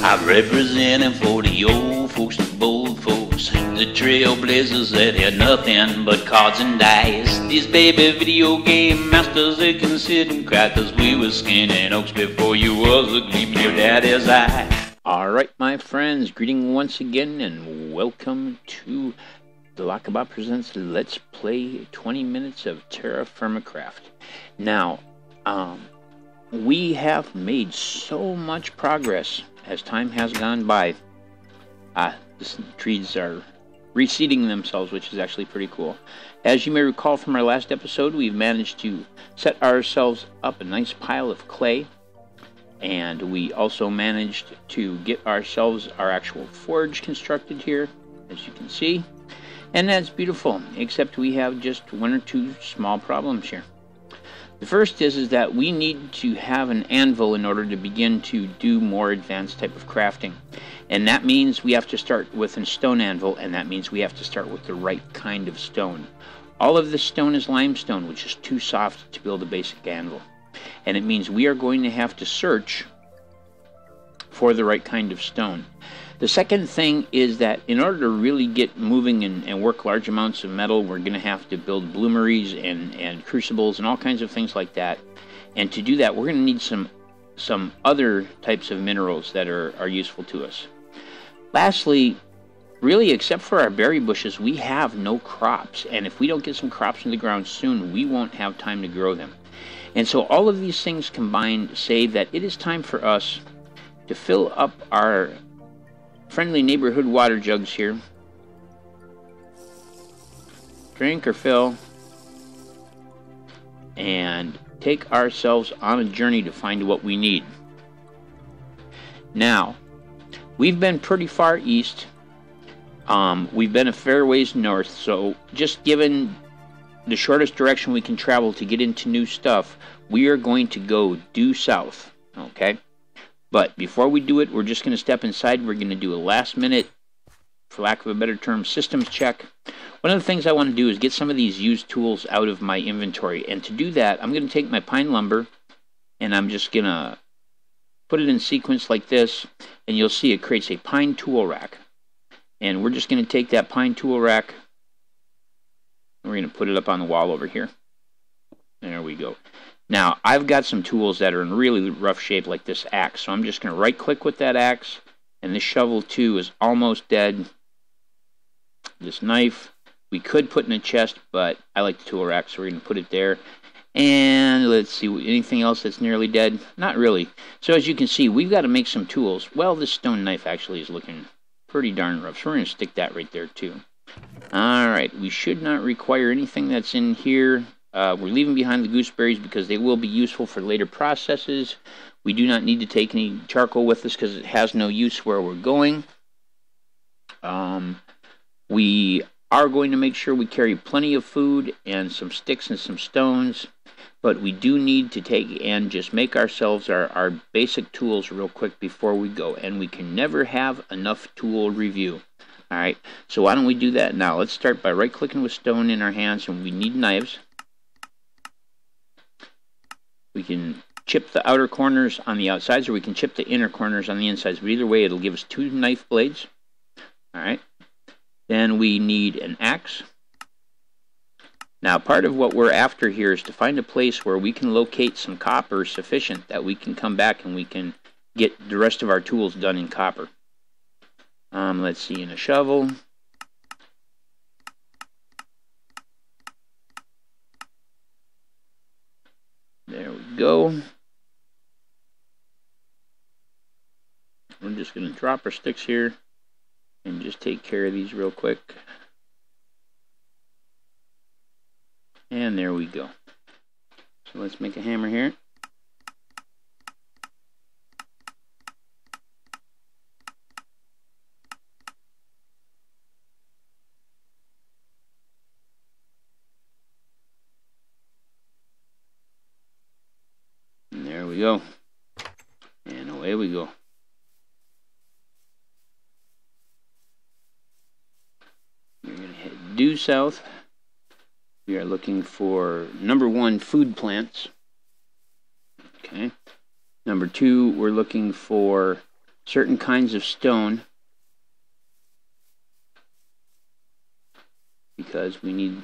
I'm representing for the old folks, the bold folks, the trailblazers that had nothing but cards and dice. These baby video game masters, they can sit and cry, 'cause we was skinning oaks before you was a gleam in your daddy's eye. Alright, my friends, greeting once again and welcome to the Lockabot Presents Let's Play 20 Minutes of TerraFirmaCraft. Now, we have made so much progress as time has gone by. The trees are reseeding themselves, which is actually pretty cool. As you may recall from our last episode, we've managed to set ourselves up a nice pile of clay, and we also managed to get ourselves our actual forge constructed here, as you can see. And that's beautiful, except we have just one or two small problems here. The first is that we need to have an anvil in order to begin to do more advanced type of crafting. And that means we have to start with a stone anvil, and that means we have to start with the right kind of stone. All of this stone is limestone, which is too soft to build a basic anvil. And it means we are going to have to search for the right kind of stone. The second thing is that in order to really get moving and work large amounts of metal, we're going to have to build bloomeries and crucibles and all kinds of things like that. And to do that, we're going to need some other types of minerals that are useful to us. Lastly, really, except for our berry bushes, we have no crops. And if we don't get some crops in the ground soon, we won't have time to grow them. And so all of these things combined say that it is time for us to fill up our friendly neighborhood water jugs here. Drink or fill. And take ourselves on a journey to find what we need. Now, we've been pretty far east. We've been a fair ways north, so just given the shortest direction we can travel to get into new stuff, we are going to go due south, okay? But before we do it, we're just going to step inside. We're going to do a last minute, for lack of a better term, systems check. One of the things I want to do is get some of these used tools out of my inventory. And to do that, I'm going to take my pine lumber, and I'm just going to put it in sequence like this, and you'll see it creates a pine tool rack. And we're just going to take that pine tool rack, and we're going to put it up on the wall over here. There we go. Now, I've got some tools that are in really rough shape, like this axe. So I'm just going to right-click with that axe, and this shovel, too, is almost dead. This knife, we could put in a chest, but I like the tool rack, so we're going to put it there. And let's see, anything else that's nearly dead? Not really. So as you can see, we've got to make some tools. Well, this stone knife actually is looking pretty darn rough, so we're going to stick that right there, too. Alright, we should not require anything that's in here. We're leaving behind the gooseberries because they will be useful for later processes. We do not need to take any charcoal with us because it has no use where we're going. We are going to make sure we carry plenty of food and some sticks and some stones. But we do need to take and just make ourselves our basic tools real quick before we go. And we can never have enough tool review. Alright, so why don't we do that now? Let's start by right-clicking with stone in our hands, and we need knives. We can chip the outer corners on the outsides, or we can chip the inner corners on the insides. But either way, it'll give us 2 knife blades. Alright. Then we need an axe. Now, part of what we're after here is to find a place where we can locate some copper sufficient that we can come back and we can get the rest of our tools done in copper. Let's see, in a shovel. There we go. We're just going to drop our sticks here and just take care of these real quick. And there we go. So let's make a hammer here. There we go. And away we go. We're going to head due south. We are looking for number 1, food plants. Okay. Number 2, we're looking for certain kinds of stone, because we need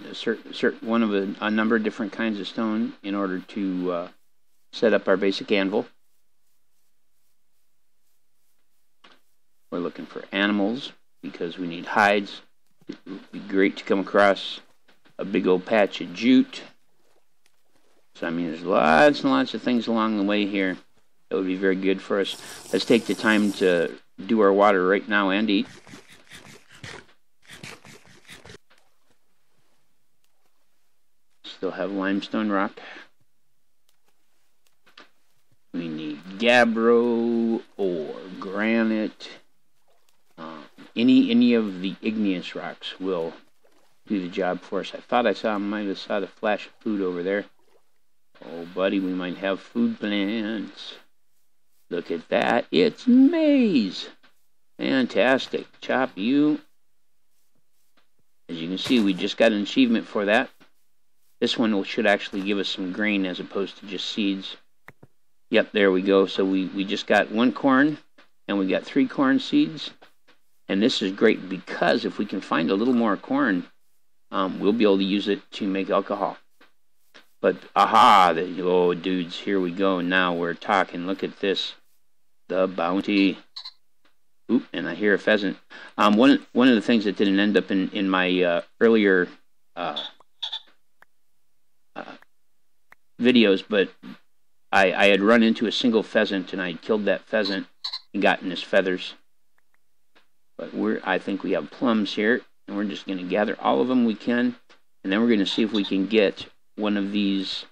a number of different kinds of stone in order to set up our basic anvil. We're looking for animals because we need hides. It would be great to come across a big old patch of jute. So I mean, there's lots and lots of things along the way here that would be very good for us. Let's take the time to do our water right now and eat. Still have limestone rock. We need gabbro or granite. Any of the igneous rocks will do the job for us. I thought I might have saw the flash of food over there. Oh, buddy, we might have food plants. Look at that. It's maize. Fantastic. Chop you. As you can see, we just got an achievement for that. This one should actually give us some grain as opposed to just seeds. Yep, there we go. So we just got 1 corn, and we got 3 corn seeds. And this is great because if we can find a little more corn, we'll be able to use it to make alcohol. But, aha, oh, dudes, here we go. Now we're talking. Look at this. The bounty. Oop, and I hear a pheasant. One of the things that didn't end up in my earlier videos, but I had run into a single pheasant, and I had killed that pheasant and gotten his feathers. But I think we have plums here, and we're just going to gather all of them we can, and then we're going to see if we can get one of these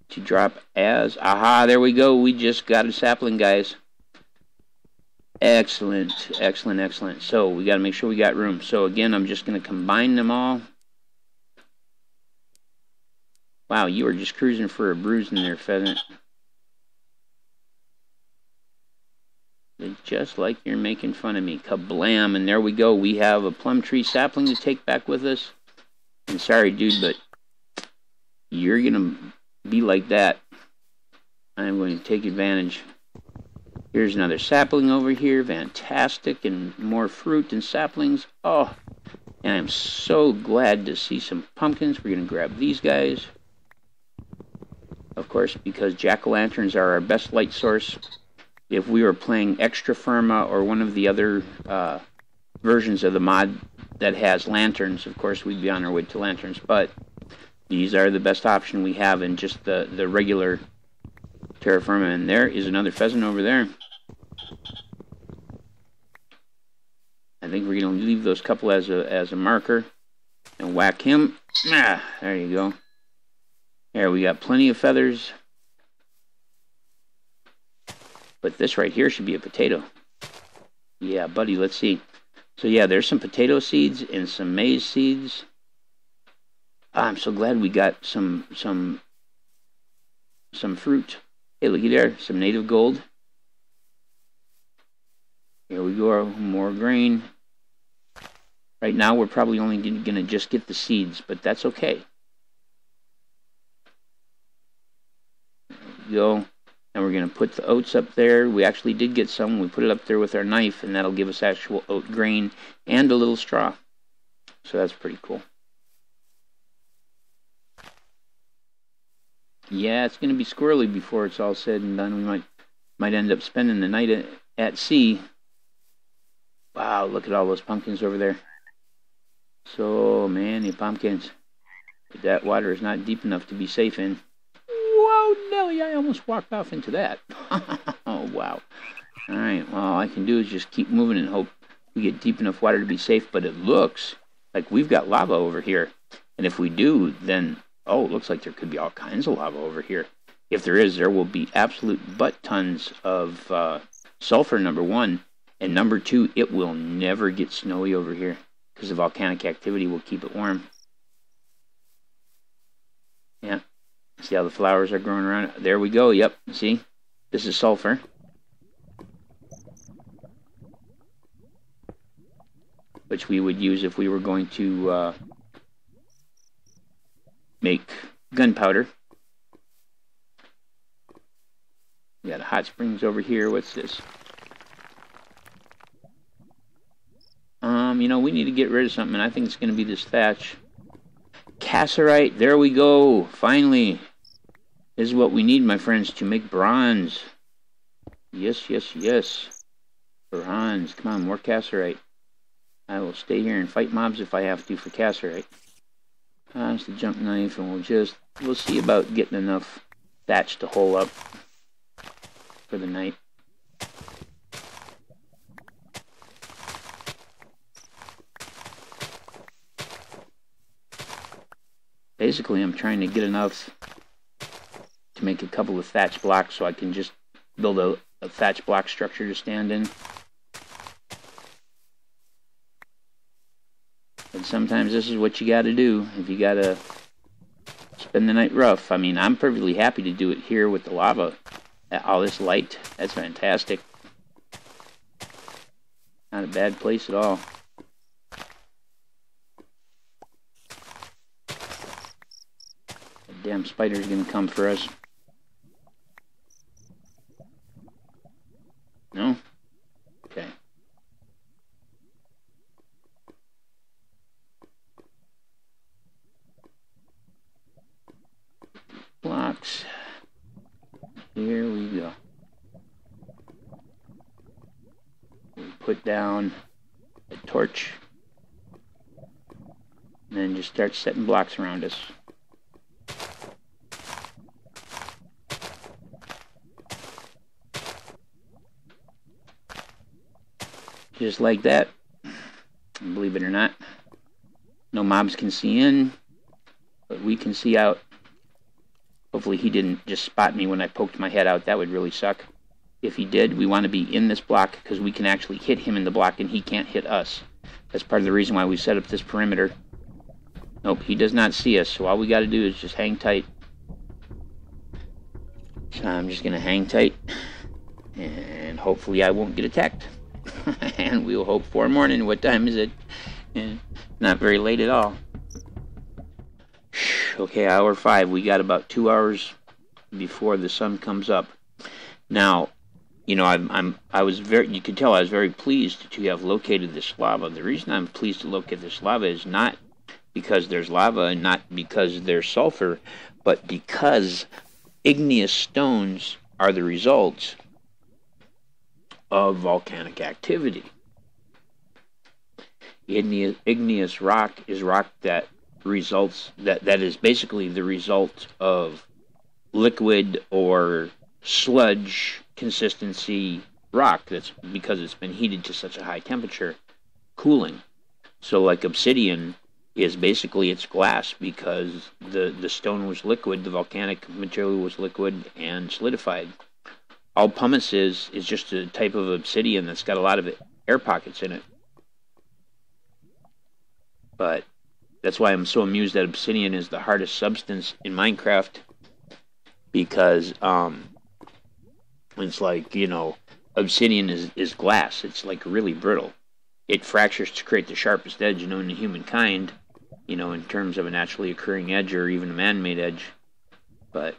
to drop as... Aha, there we go. We just got a sapling, guys. Excellent, excellent, excellent. So we got to make sure we got room. So again, I'm just going to combine them all. Wow, you were just cruising for a bruise in there, pheasant. Just like you're making fun of me. Kablam, and there we go. We have a plum tree sapling to take back with us. I'm sorry, dude, but you're going to be like that. I'm going to take advantage. Here's another sapling over here. Fantastic, and more fruit and saplings. Oh, and I'm so glad to see some pumpkins. We're going to grab these guys. Of course, because jack-o'-lanterns are our best light source. If we were playing Extra Firma or one of the other versions of the mod that has lanterns, of course, we'd be on our way to lanterns. But these are the best option we have in just the regular Terra Firma. And there is another pheasant over there. I think we're going to leave those couple as a marker and whack him. Ah, there you go. There, we got plenty of feathers. But this right here should be a potato. Yeah, buddy, let's see. So yeah, there's some potato seeds and some maize seeds. I'm so glad we got some fruit. Hey, looky there, some native gold. Here we go, more grain. Right now we're probably only going to just get the seeds, but that's okay. There we go. And we're going to put the oats up there. We actually did get some. We put it up there with our knife, and that'll give us actual oat grain and a little straw. So that's pretty cool. Yeah, it's going to be squirrely before it's all said and done. We might end up spending the night at sea. Wow, look at all those pumpkins over there. So many pumpkins. But that water is not deep enough to be safe in. Whoa, Nelly, I almost walked off into that. Oh, wow. All right, well, all I can do is just keep moving and hope we get deep enough water to be safe. But it looks like we've got lava over here. And if we do, then, oh, it looks like there could be all kinds of lava over here. If there is, there will be absolute butt tons of sulfur, number one. And number two, it will never get snowy over here because the volcanic activity will keep it warm. Yeah. See how the flowers are growing around it? There we go. Yep. See? This is sulfur. Which we would use if we were going to make gunpowder. We got hot springs over here. What's this? You know, we need to get rid of something, and I think it's going to be this thatch. Cassiterite, there we go. Finally. This is what we need, my friends, to make bronze. Yes, yes, yes. Bronze. Come on, more cassiterite. I will stay here and fight mobs if I have to for cassiterite. It's the junk knife, and we'll see about getting enough thatch to hole up for the night. Basically, I'm trying to get enough to make a couple of thatch blocks so I can just build a thatch block structure to stand in. And sometimes this is what you gotta do if you gotta spend the night rough. I mean, I'm perfectly happy to do it here with the lava. All this light, that's fantastic. Not a bad place at all. The damn spider's gonna come for us. No? Okay. Blocks. Here we go. We put down a torch. And then just start setting blocks around us. Just like that. Believe it or not. No mobs can see in, but we can see out. Hopefully he didn't just spot me when I poked my head out. That would really suck. If he did, we want to be in this block because we can actually hit him in the block and he can't hit us. That's part of the reason why we set up this perimeter. Nope, he does not see us, so all we got to do is just hang tight. So I'm just going to hang tight, and hopefully I won't get attacked. And we'll hope for morning. What time is it? Not very late at all. Okay, hour 5. We got about 2 hours before the sun comes up. Now, you know, you could tell I was very pleased to have located this lava. The reason I'm pleased to locate this lava is not because there's lava and not because there's sulfur, but because igneous stones are the result of volcanic activity. Igneous rock is rock that is basically the result of liquid or sludge consistency rock that's because it's been heated to such a high temperature, cooling. So like obsidian is basically it's glass because the stone was liquid, the volcanic material was liquid and solidified. All pumice is just a type of obsidian that's got a lot of air pockets in it. But that's why I'm so amused that obsidian is the hardest substance in Minecraft, because it's like, you know, obsidian is glass. It's like really brittle. It fractures to create the sharpest edge known to humankind, you know, in terms of a naturally occurring edge or even a man-made edge. But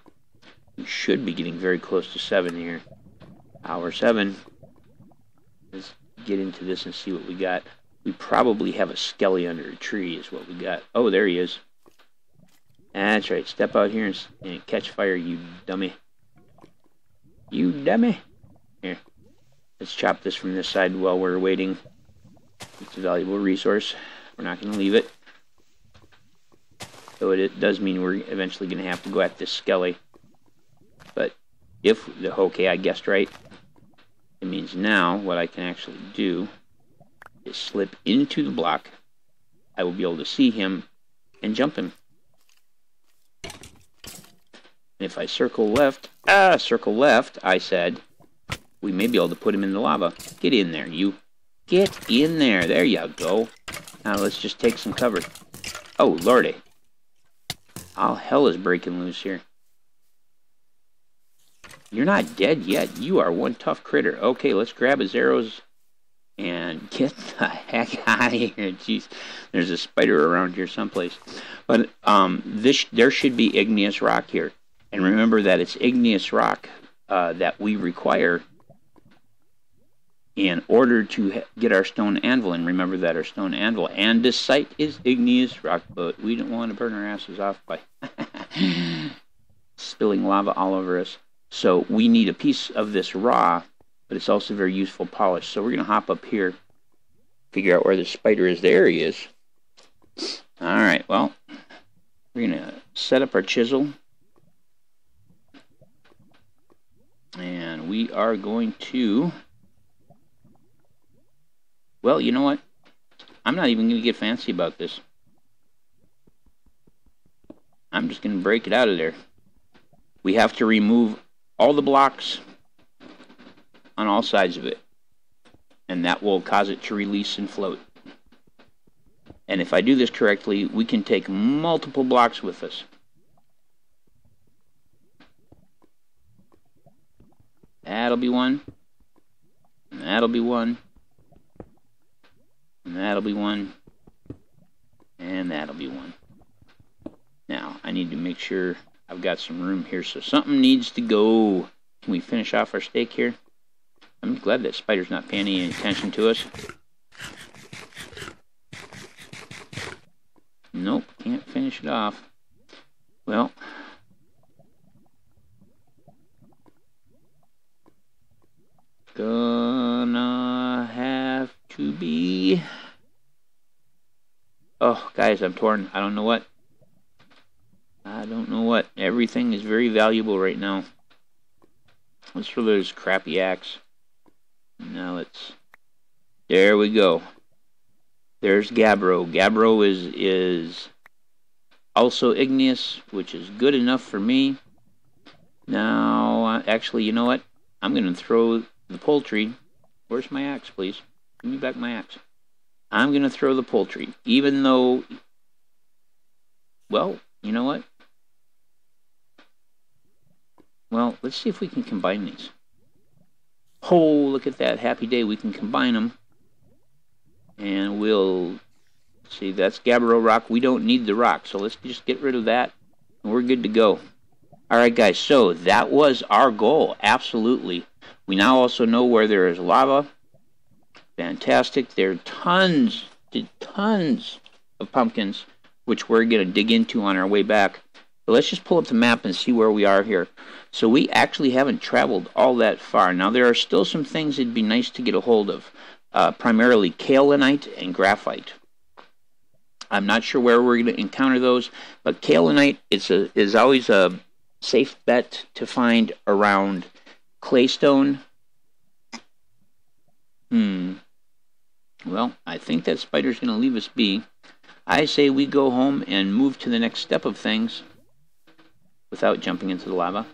we should be getting very close to 7 here. Hour 7. Let's get into this and see what we got. We probably have a skelly under a tree is what we got. Oh, there he is. That's right. Step out here and catch fire, you dummy. You dummy. Here. Let's chop this from this side while we're waiting. It's a valuable resource. We're not going to leave it. Though it does mean we're eventually going to have to go at this skelly. But okay, I guessed right. It means now what I can actually do is slip into the block. I will be able to see him and jump him. And if I circle left, I said, we may be able to put him in the lava. Get in there, you. Get in there. There you go. Now let's just take some cover. Oh, lordy. All hell is breaking loose here. You're not dead yet. You are one tough critter. Okay, let's grab his arrows and get the heck out of here. Jeez, there's a spider around here someplace. But there should be igneous rock here. And remember that it's igneous rock that we require in order to get our stone anvil. And remember that our stone anvil andesite is igneous rock, but we don't want to burn our asses off by spilling lava all over us. So we need a piece of this raw, but it's also very useful polish. So we're going to hop up here, figure out where the spider is. There he is. All right, well, we're going to set up our chisel. And we are going to, well, you know what? I'm not even going to get fancy about this. I'm just going to break it out of there. We have to remove all the blocks on all sides of it. And that will cause it to release and float. And if I do this correctly, we can take multiple blocks with us. That'll be one. And that'll be one. And that'll be one. And that'll be one. Now, I need to make sure I've got some room here, so something needs to go. Can we finish off our steak here? I'm glad that spider's not paying any attention to us. Nope, can't finish it off. Well, gonna have to be... Oh, guys, I'm torn. I don't know what. I don't know what. Everything is very valuable right now. Let's throw this crappy axe. Now let's... There we go. There's gabbro. Gabbro is also igneous, which is good enough for me. Now, actually, you know what? I'm going to throw the poultry. Where's my axe, please? Give me back my axe. I'm going to throw the poultry, even though... Well, you know what? Well, let's see if we can combine these. Oh, look at that. Happy day. We can combine them. And we'll... See, that's gabbro rock. We don't need the rock, so let's just get rid of that. And we're good to go. Alright, guys. So, that was our goal. Absolutely. We now also know where there is lava. Fantastic. There are tons of pumpkins, which we're going to dig into on our way back. But let's just pull up the map and see where we are here. So we actually haven't traveled all that far. Now there are still some things it'd be nice to get a hold of. Primarily kaolinite and graphite. I'm not sure where we're going to encounter those, but kaolinite is always a safe bet to find around claystone. Well, I think that spider's going to leave us be. I say we go home and move to the next step of things without jumping into the lava.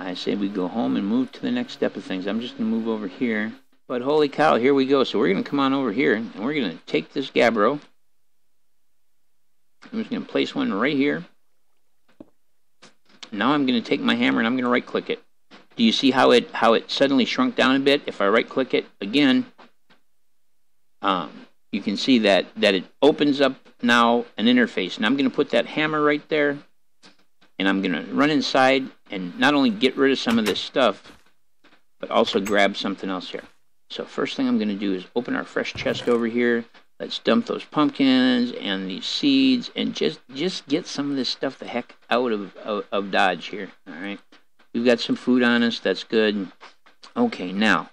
I say we go home and move to the next step of things. I'm just going to move over here. But holy cow, here we go. So we're going to come on over here, and we're going to take this gabbro. I'm just going to place one right here. Now I'm going to take my hammer and I'm going to right-click it. Do you see how it suddenly shrunk down a bit? If I right-click it again, you can see that it opens up now an interface. And I'm going to put that hammer right there, and I'm going to run inside and not only get rid of some of this stuff, but also grab something else here. So first thing I'm going to do is open our fresh chest over here. Let's dump those pumpkins and these seeds and just get some of this stuff the heck out of Dodge here. All right. We've got some food on us. That's good. Okay, now,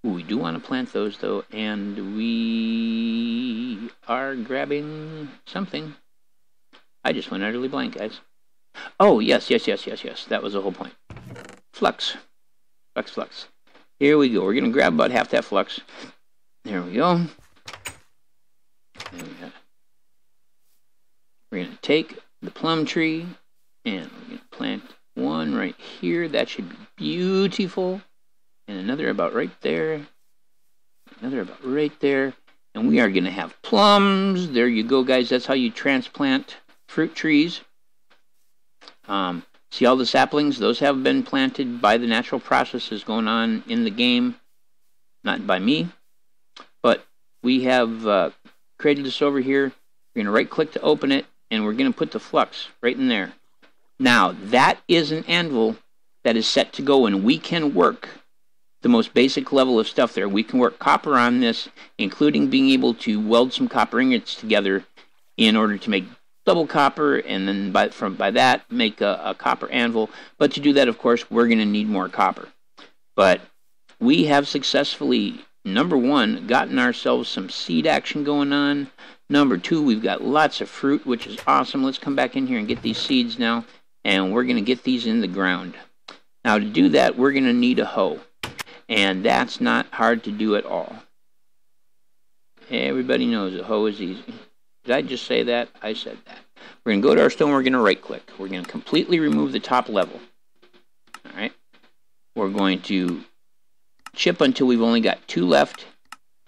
we do want to plant those, though, and we are grabbing something. I just went utterly blank, guys. Oh, yes. That was the whole point. Flux. Flux. Here we go. We're going to grab about half that flux. There we go. We're going to take the plum tree, and we're going to plant one right here. That should be beautiful. And another about right there. Another about right there. And we are going to have plums. There you go, guys. That's how you transplant fruit trees. See all the saplings? Those have been planted by the natural processes going on in the game. Not by me. But we have created this over here. We're going to right-click to open it. And we're going to put the flux right in there. Now, that is an anvil that is set to go, and we can work the most basic level of stuff there. We can work copper on this, including being able to weld some copper ingots together in order to make double copper, and then by that make a copper anvil. But to do that, of course, we're going to need more copper. But we have successfully, number one, gotten ourselves some seed action going on. Number two, we've got lots of fruit, which is awesome. Let's come back in here and get these seeds now, and we're going to get these in the ground. Now, to do that, we're going to need a hoe, and that's not hard to do at all. Everybody knows a hoe is easy. Did I just say that? I said that. We're going to go to our stone. We're going to right-click. We're going to completely remove the top level. All right. We're going to chip until we've only got 2 left,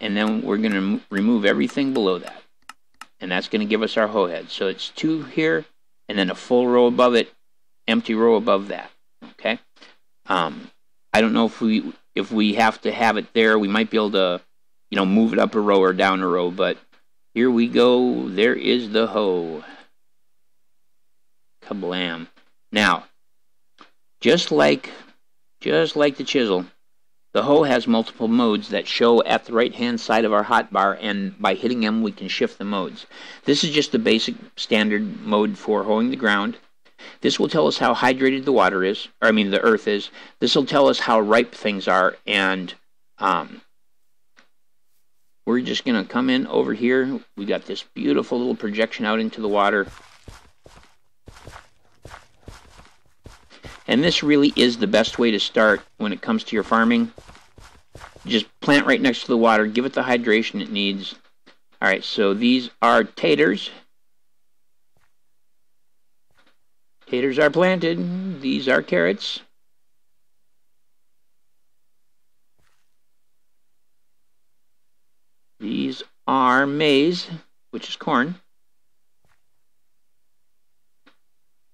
and then we're going to remove everything below that. And that's going to give us our hoe head. So it's 2 here, and then a full row above it, empty row above that. Okay. I don't know if we have to have it there. We might be able to, move it up a row or down a row, but here we go. There is the hoe. Kablam. Now, just like the chisel, the hoe has multiple modes that show at the right-hand side of our hotbar, and by hitting them, we can shift the modes. This is just the basic standard mode for hoeing the ground. This will tell us how hydrated the water is, the earth is. This will tell us how ripe things are, and we're just going to come in over here. We got this beautiful little projection out into the water. And this really is the best way to start when it comes to your farming. Just plant right next to the water. Give it the hydration it needs. Alright, so these are taters. Taters are planted. These are carrots. These are maize, which is corn.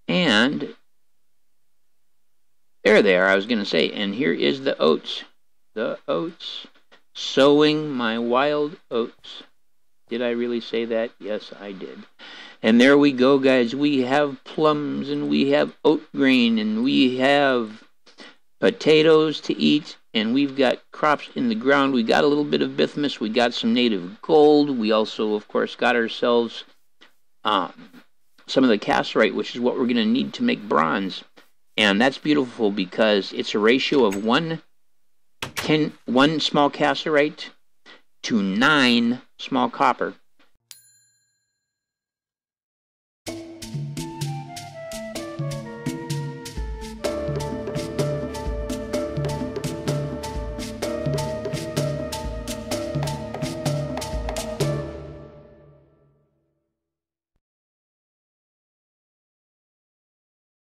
And there they are, I was going to say. And here is the oats. The oats. Sowing my wild oats. Did I really say that? Yes, I did. And there we go, guys. We have plums, and we have oat grain, and we have potatoes to eat, and we've got crops in the ground. We got a little bit of bismuth. We got some native gold. We also, of course, got ourselves some of the cassiterite, which is what we're going to need to make bronze. And that's beautiful because it's a ratio of 1 small cassiterite to 9 small copper.